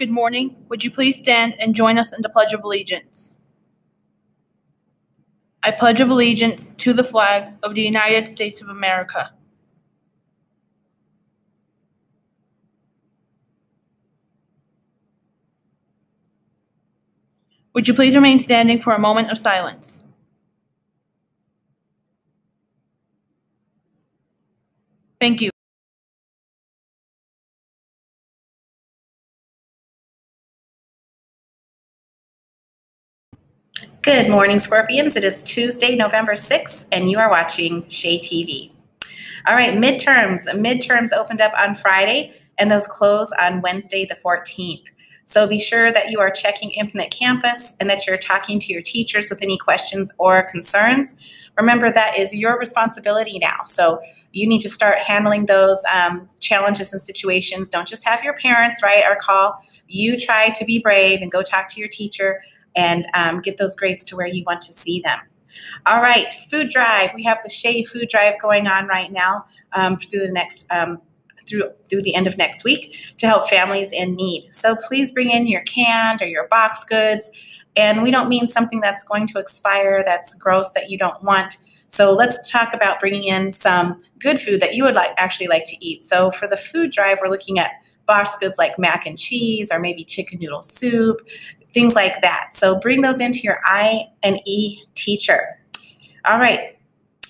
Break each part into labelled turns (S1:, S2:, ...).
S1: Good morning. Would you please stand and join us in the Pledge of Allegiance? I pledge allegiance to the flag of the United States of America. Would you please remain standing for a moment of silence? Thank you.
S2: Good morning, Scorpions. It is Tuesday, November 6th, and you are watching Shea TV. All right, midterms. Midterms opened up on Friday, and those close on Wednesday, the 14th. So be sure that you are checking Infinite Campus and that you're talking to your teachers with any questions or concerns. Remember, that is your responsibility now. So you need to start handling those challenges and situations. Don't just have your parents write or call. You try to be brave and go talk to your teacher and get those grades to where you want to see them. All right, food drive. We have the Shea food drive going on right now through the next through the end of next week to help families in need. So please bring in your canned or your box goods. And we don't mean something that's going to expire, that's gross, that you don't want. So let's talk about bringing in some good food that you would actually like to eat. So for the food drive, we're looking at box goods like mac and cheese or maybe chicken noodle soup, things like that. So bring those into your I&E teacher. All right.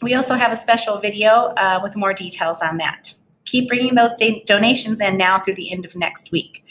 S2: We also have a special video with more details on that. Keep bringing those donations in now through the end of next week.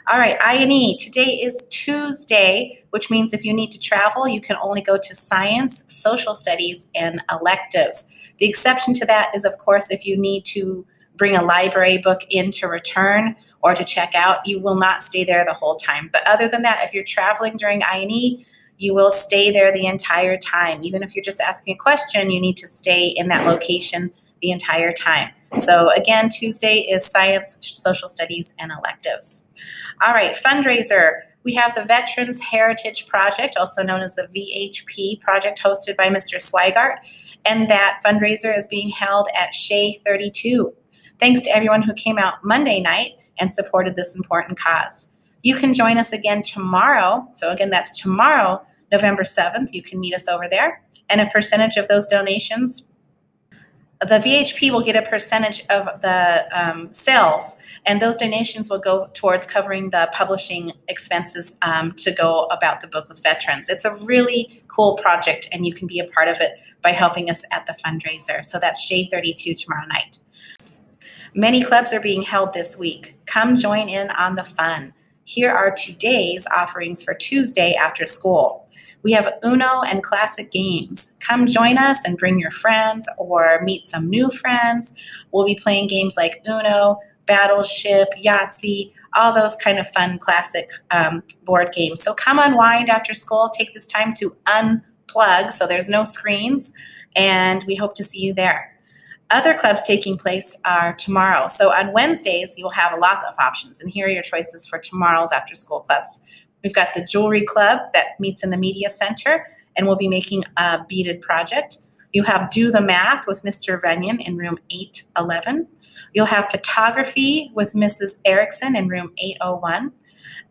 S2: All right, I&E. Today is Tuesday, which means if you need to travel, you can only go to science, social studies, and electives. The exception to that is, of course, if you need to bring a library book in to return or to check out, you will not stay there the whole time. But other than that, if you're traveling during I&E, you will stay there the entire time. Even if you're just asking a question, you need to stay in that location the entire time. So again, Tuesday is science, social studies, and electives. All right, fundraiser. We have the Veterans Heritage Project, also known as the VHP project, hosted by Mr. Swigart, and that fundraiser is being held at Shea 32. Thanks to everyone who came out Monday night and supported this important cause. You can join us again tomorrow. So again, that's tomorrow, November 7th. You can meet us over there. And a percentage of those donations, the VHP will get a percentage of the sales, and those donations will go towards covering the publishing expenses to go about the book with veterans. It's a really cool project, and you can be a part of it by helping us at the fundraiser. So that's Shea 32 tomorrow night. Many clubs are being held this week. Come join in on the fun. Here are today's offerings for Tuesday after school. We have Uno and classic games. Come join us and bring your friends or meet some new friends. We'll be playing games like Uno, Battleship, Yahtzee, all those kind of fun classic board games. So come unwind after school. Take this time to unplug so there's no screens, and we hope to see you there. Other clubs taking place are tomorrow. So on Wednesdays, you'll have lots of options, and here are your choices for tomorrow's after school clubs. We've got the Jewelry Club that meets in the Media Center, and we'll be making a beaded project. You have Do the Math with Mr. Runyon in room 811. You'll have Photography with Mrs. Erickson in room 801.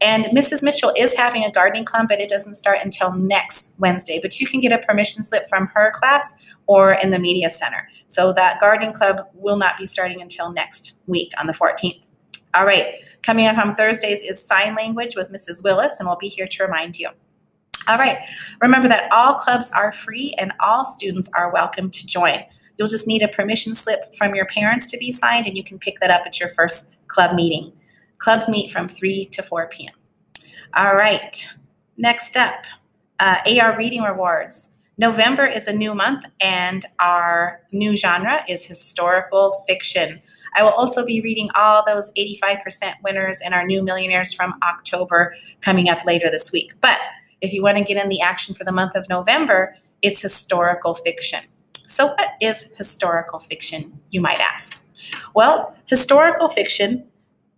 S2: And Mrs. Mitchell is having a gardening club, but it doesn't start until next Wednesday. But you can get a permission slip from her class or in the Media Center. So that gardening club will not be starting until next week on the 14th. All right, coming up on Thursdays is Sign Language with Mrs. Willis, and we'll be here to remind you. All right, remember that all clubs are free and all students are welcome to join. You'll just need a permission slip from your parents to be signed, and you can pick that up at your first club meeting. Clubs meet from 3 to 4 p.m. All right, next up, AR Reading Rewards. November is a new month, and our new genre is historical fiction. I will also be reading all those 85% winners and our new millionaires from October coming up later this week. But if you want to get in the action for the month of November, it's historical fiction. So what is historical fiction, you might ask? Well, historical fiction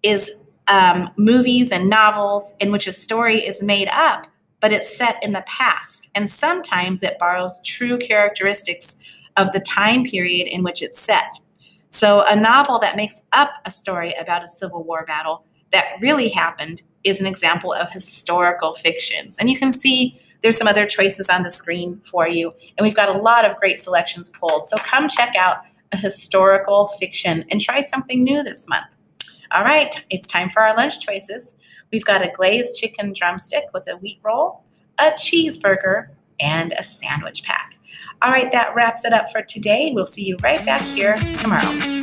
S2: is movies and novels in which a story is made up, but it's set in the past. And sometimes it borrows true characteristics of the time period in which it's set. So a novel that makes up a story about a Civil War battle that really happened is an example of historical fictions. And you can see there's some other choices on the screen for you. And we've got a lot of great selections pulled. So come check out a historical fiction and try something new this month. All right, it's time for our lunch choices. We've got a glazed chicken drumstick with a wheat roll, a cheeseburger, and a sandwich pack. All right, that wraps it up for today. We'll see you right back here tomorrow.